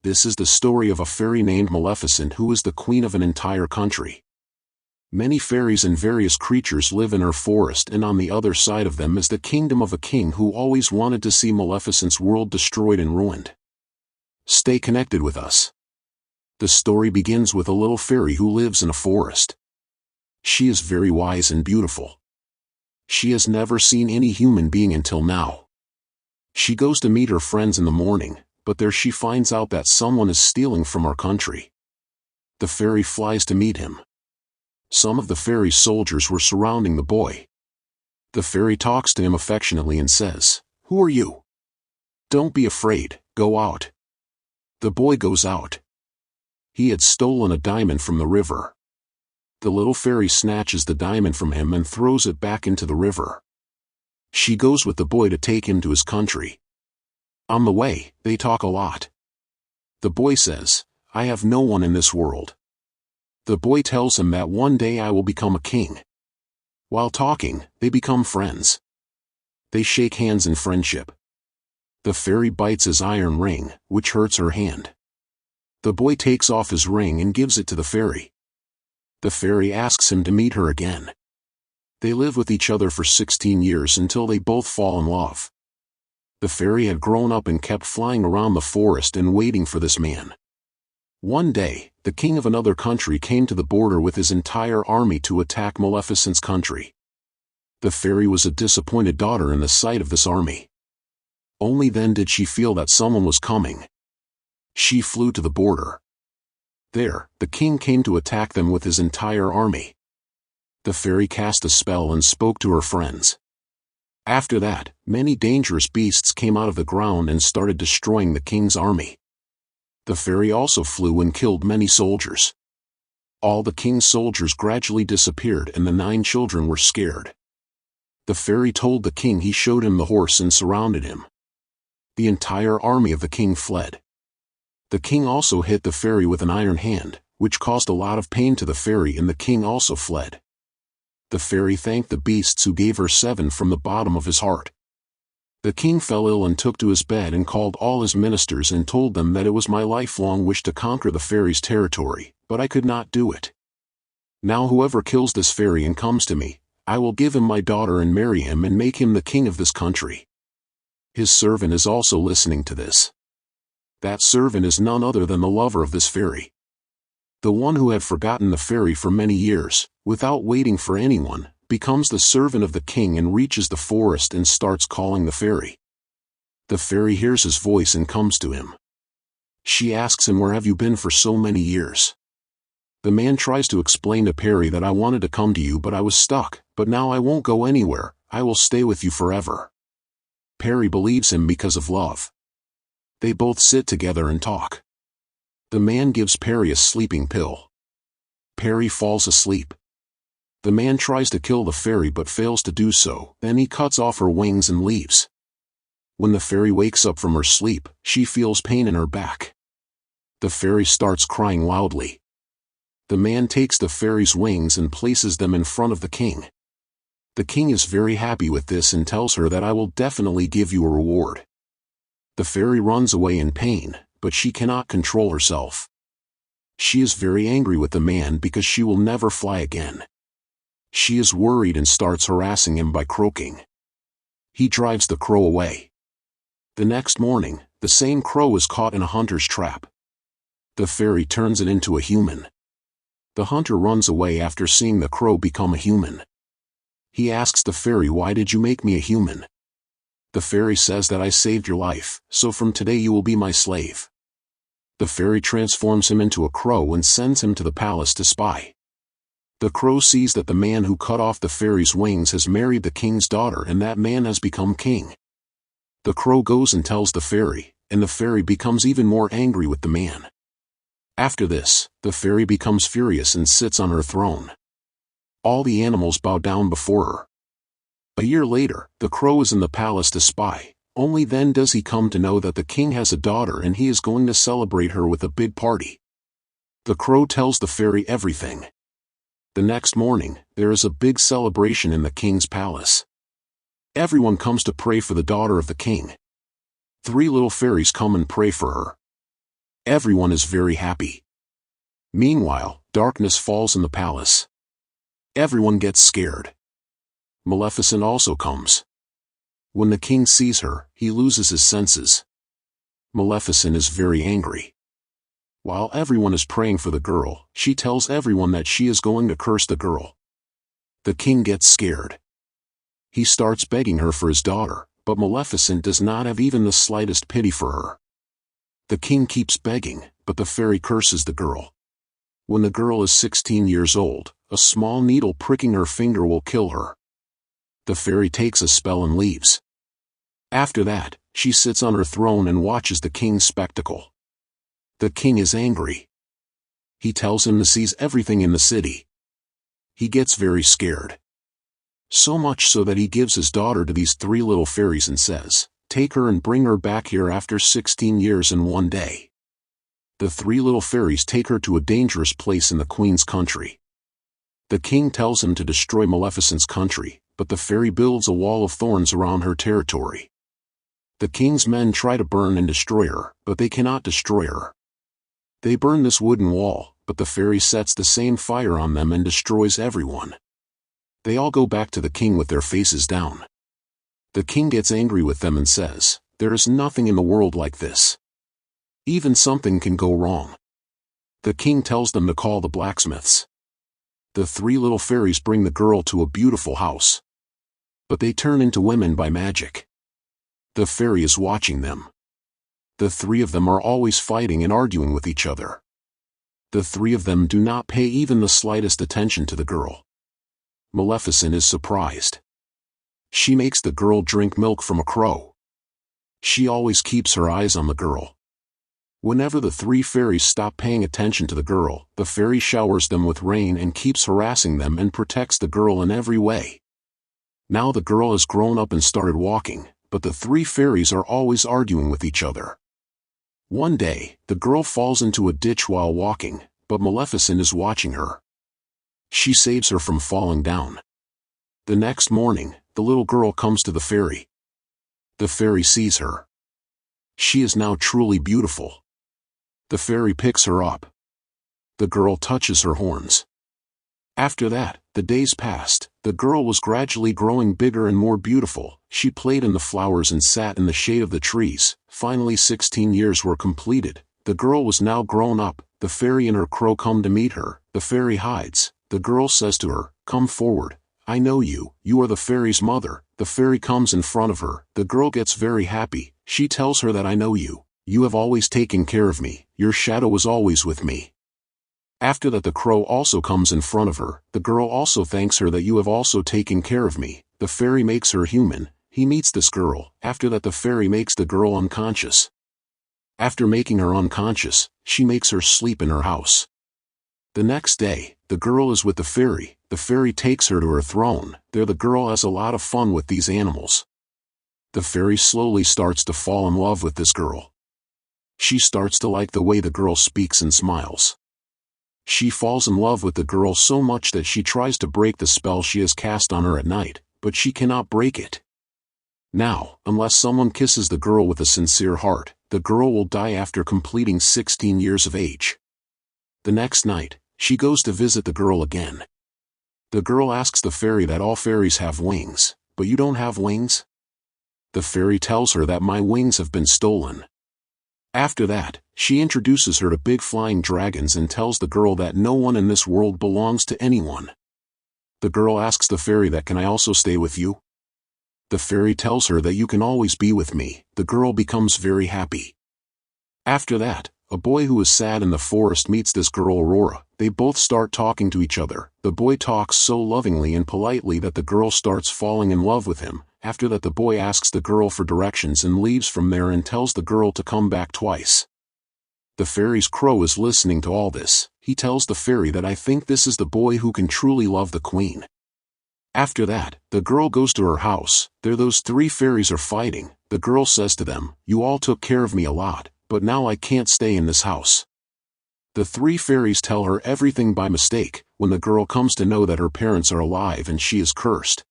This is the story of a fairy named Maleficent who is the queen of an entire country. Many fairies and various creatures live in her forest, and on the other side of them is the kingdom of a king who always wanted to see Maleficent's world destroyed and ruined. Stay connected with us. The story begins with a little fairy who lives in a forest. She is very wise and beautiful. She has never seen any human being until now. She goes to meet her friends in the morning, but there she finds out that someone is stealing from our country. The fairy flies to meet him. Some of the fairy's soldiers were surrounding the boy. The fairy talks to him affectionately and says, "Who are you? Don't be afraid, go out." The boy goes out. He had stolen a diamond from the river. The little fairy snatches the diamond from him and throws it back into the river. She goes with the boy to take him to his country. On the way, they talk a lot. The boy says, "I have no one in this world." The boy tells him that one day I will become a king. While talking, they become friends. They shake hands in friendship. The fairy bites his iron ring, which hurts her hand. The boy takes off his ring and gives it to the fairy. The fairy asks him to meet her again. They live with each other for 16 years until they both fall in love. The fairy had grown up and kept flying around the forest and waiting for this man. One day, the king of another country came to the border with his entire army to attack Maleficent's country. The fairy was a disappointed daughter in the sight of this army. Only then did she feel that someone was coming. She flew to the border. There, the king came to attack them with his entire army. The fairy cast a spell and spoke to her friends. After that, many dangerous beasts came out of the ground and started destroying the king's army. The fairy also flew and killed many soldiers. All the king's soldiers gradually disappeared and the 9 children were scared. The fairy told the king he showed him the horse and surrounded him. The entire army of the king fled. The king also hit the fairy with an iron hand, which caused a lot of pain to the fairy, and the king also fled. The fairy thanked the beasts who gave her 7 from the bottom of his heart. The king fell ill and took to his bed and called all his ministers and told them that it was my lifelong wish to conquer the fairy's territory, but I could not do it. Now whoever kills this fairy and comes to me, I will give him my daughter and marry him and make him the king of this country. His servant is also listening to this. That servant is none other than the lover of this fairy. The one who had forgotten the fairy for many years, without waiting for anyone, becomes the servant of the king and reaches the forest and starts calling the fairy. The fairy hears his voice and comes to him. She asks him, "Where have you been for so many years?" The man tries to explain to Perry that I wanted to come to you but I was stuck, but now I won't go anywhere, I will stay with you forever. Perry believes him because of love. They both sit together and talk. The man gives Perry a sleeping pill. Perry falls asleep. The man tries to kill the fairy but fails to do so, then he cuts off her wings and leaves. When the fairy wakes up from her sleep, she feels pain in her back. The fairy starts crying loudly. The man takes the fairy's wings and places them in front of the king. The king is very happy with this and tells her that I will definitely give you a reward. The fairy runs away in pain, but she cannot control herself. She is very angry with the man because she will never fly again. She is worried and starts harassing him by croaking. He drives the crow away. The next morning, the same crow is caught in a hunter's trap. The fairy turns it into a human. The hunter runs away after seeing the crow become a human. He asks the fairy, "Why did you make me a human?" The fairy says that I saved your life, so from today you will be my slave. The fairy transforms him into a crow and sends him to the palace to spy. The crow sees that the man who cut off the fairy's wings has married the king's daughter and that man has become king. The crow goes and tells the fairy, and the fairy becomes even more angry with the man. After this, the fairy becomes furious and sits on her throne. All the animals bow down before her. A year later, the crow is in the palace to spy. Only then does he come to know that the king has a daughter and he is going to celebrate her with a big party. The crow tells the fairy everything. The next morning, there is a big celebration in the king's palace. Everyone comes to pray for the daughter of the king. 3 little fairies come and pray for her. Everyone is very happy. Meanwhile, darkness falls in the palace. Everyone gets scared. Maleficent also comes. When the king sees her, he loses his senses. Maleficent is very angry. While everyone is praying for the girl, she tells everyone that she is going to curse the girl. The king gets scared. He starts begging her for his daughter, but Maleficent does not have even the slightest pity for her. The king keeps begging, but the fairy curses the girl. When the girl is 16 years old, a small needle pricking her finger will kill her. The fairy takes a spell and leaves. After that, she sits on her throne and watches the king's spectacle. The king is angry. He tells him to seize everything in the city. He gets very scared. So much so that he gives his daughter to these 3 little fairies and says, "Take her and bring her back here after 16 years and 1 day." The 3 little fairies take her to a dangerous place in the queen's country. The king tells him to destroy Maleficent's country, but the fairy builds a wall of thorns around her territory. The king's men try to burn and destroy her, but they cannot destroy her. They burn this wooden wall, but the fairy sets the same fire on them and destroys everyone. They all go back to the king with their faces down. The king gets angry with them and says, "There is nothing in the world like this. Even something can go wrong." The king tells them to call the blacksmiths. The 3 little fairies bring the girl to a beautiful house. But they turn into women by magic. The fairy is watching them. The 3 of them are always fighting and arguing with each other. The 3 of them do not pay even the slightest attention to the girl. Maleficent is surprised. She makes the girl drink milk from a crow. She always keeps her eyes on the girl. Whenever the 3 fairies stop paying attention to the girl, the fairy showers them with rain and keeps harassing them and protects the girl in every way. Now the girl has grown up and started walking, but the 3 fairies are always arguing with each other. One day, the girl falls into a ditch while walking, but Maleficent is watching her. She saves her from falling down. The next morning, the little girl comes to the fairy. The fairy sees her. She is now truly beautiful. The fairy picks her up. The girl touches her horns. After that, the days passed. The girl was gradually growing bigger and more beautiful. She played in the flowers and sat in the shade of the trees. Finally 16 years were completed. The girl was now grown up. The fairy and her crow come to meet her. The fairy hides. The girl says to her, "Come forward. I know you. You are the fairy's mother." The fairy comes in front of her. The girl gets very happy. She tells her that, "I know you. You have always taken care of me. Your shadow was always with me." After that, the crow also comes in front of her. The girl also thanks her that, "You have also taken care of me." The fairy makes her human. He meets this girl. After that, the fairy makes the girl unconscious. After making her unconscious, she makes her sleep in her house. The next day, the girl is with the fairy. The fairy takes her to her throne. There the girl has a lot of fun with these animals. The fairy slowly starts to fall in love with this girl. She starts to like the way the girl speaks and smiles. She falls in love with the girl so much that she tries to break the spell she has cast on her at night, but she cannot break it. Now, unless someone kisses the girl with a sincere heart, the girl will die after completing 16 years of age. The next night, she goes to visit the girl again. The girl asks the fairy that all fairies have wings, but you don't have wings? The fairy tells her that, "My wings have been stolen." After that, she introduces her to big flying dragons and tells the girl that no one in this world belongs to anyone. The girl asks the fairy that, "Can I also stay with you?" The fairy tells her that, "You can always be with me." The girl becomes very happy. After that, a boy who is sad in the forest meets this girl Aurora. They both start talking to each other. The boy talks so lovingly and politely that the girl starts falling in love with him. After that, the boy asks the girl for directions and leaves from there and tells the girl to come back twice. The fairy's crow is listening to all this. He tells the fairy that, "I think this is the boy who can truly love the queen." After that, the girl goes to her house. There those 3 fairies are fighting. The girl says to them, "You all took care of me a lot, but now I can't stay in this house." The 3 fairies tell her everything by mistake. When the girl comes to know that her parents are alive and she is cursed,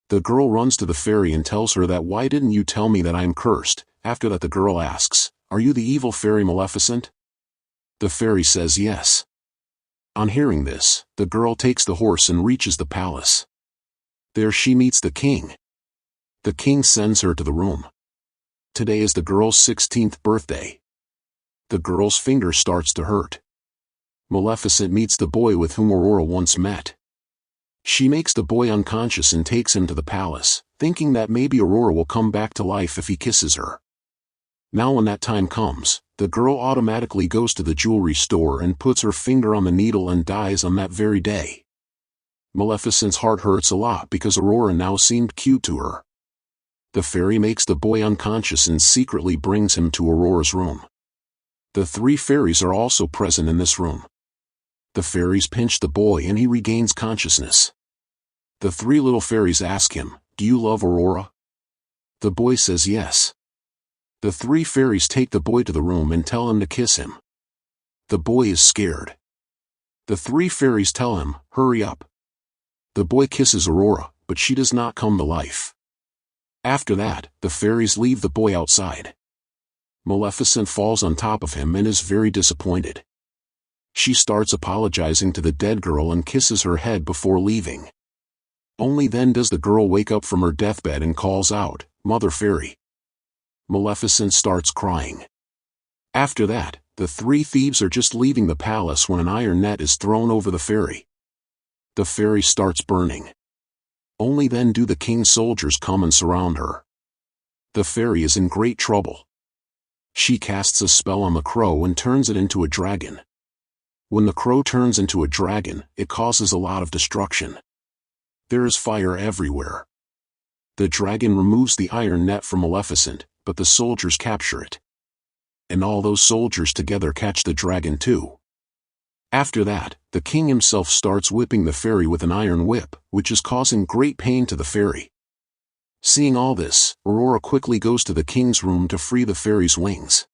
the girl runs to the fairy and tells her that, "Why didn't you tell me that I am cursed?" After that, the girl asks, "Are you the evil fairy Maleficent?" The fairy says yes. On hearing this, the girl takes the horse and reaches the palace. There she meets the king. The king sends her to the room. Today is the girl's 16th birthday. The girl's finger starts to hurt. Maleficent meets the boy with whom Aurora once met. She makes the boy unconscious and takes him to the palace, thinking that maybe Aurora will come back to life if he kisses her. Now when that time comes, the girl automatically goes to the jewelry store and puts her finger on the needle and dies on that very day. Maleficent's heart hurts a lot because Aurora now seemed cute to her. The fairy makes the boy unconscious and secretly brings him to Aurora's room. The three fairies are also present in this room. The fairies pinch the boy and he regains consciousness. The three little fairies ask him, "Do you love Aurora?" The boy says yes. The three fairies take the boy to the room and tell him to kiss him. The boy is scared. The three fairies tell him, "Hurry up." The boy kisses Aurora, but she does not come to life. After that, the fairies leave the boy outside. Maleficent falls on top of him and is very disappointed. She starts apologizing to the dead girl and kisses her head before leaving. Only then does the girl wake up from her deathbed and calls out, "Mother Fairy." Maleficent starts crying. After that, the three thieves are just leaving the palace when an iron net is thrown over the fairy. The fairy starts burning. Only then do the king's soldiers come and surround her. The fairy is in great trouble. She casts a spell on the crow and turns it into a dragon. When the crow turns into a dragon, it causes a lot of destruction. There is fire everywhere. The dragon removes the iron net from Maleficent, but the soldiers capture it. And all those soldiers together catch the dragon too. After that, the king himself starts whipping the fairy with an iron whip, which is causing great pain to the fairy. Seeing all this, Aurora quickly goes to the king's room to free the fairy's wings.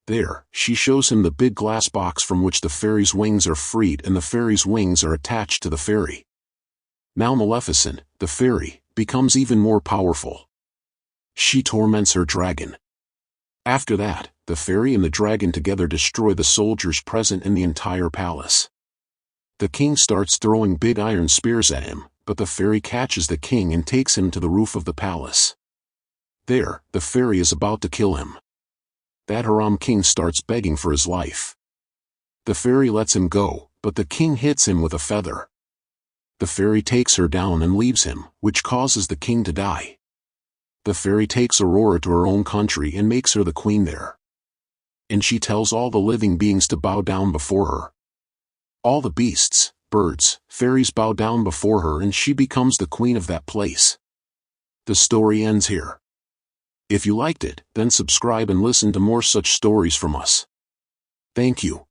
There, she shows him the big glass box from which the fairy's wings are freed and the fairy's wings are attached to the fairy. Now Maleficent, the fairy, becomes even more powerful. She torments her dragon. After that, the fairy and the dragon together destroy the soldiers present in the entire palace. The king starts throwing big iron spears at him, but the fairy catches the king and takes him to the roof of the palace. There, the fairy is about to kill him. That Haram king starts begging for his life. The fairy lets him go, but the king hits him with a feather. The fairy takes her down and leaves him, which causes the king to die. The fairy takes Aurora to her own country and makes her the queen there. And she tells all the living beings to bow down before her. All the beasts, birds, fairies bow down before her and she becomes the queen of that place. The story ends here. If you liked it, then subscribe and listen to more such stories from us. Thank you.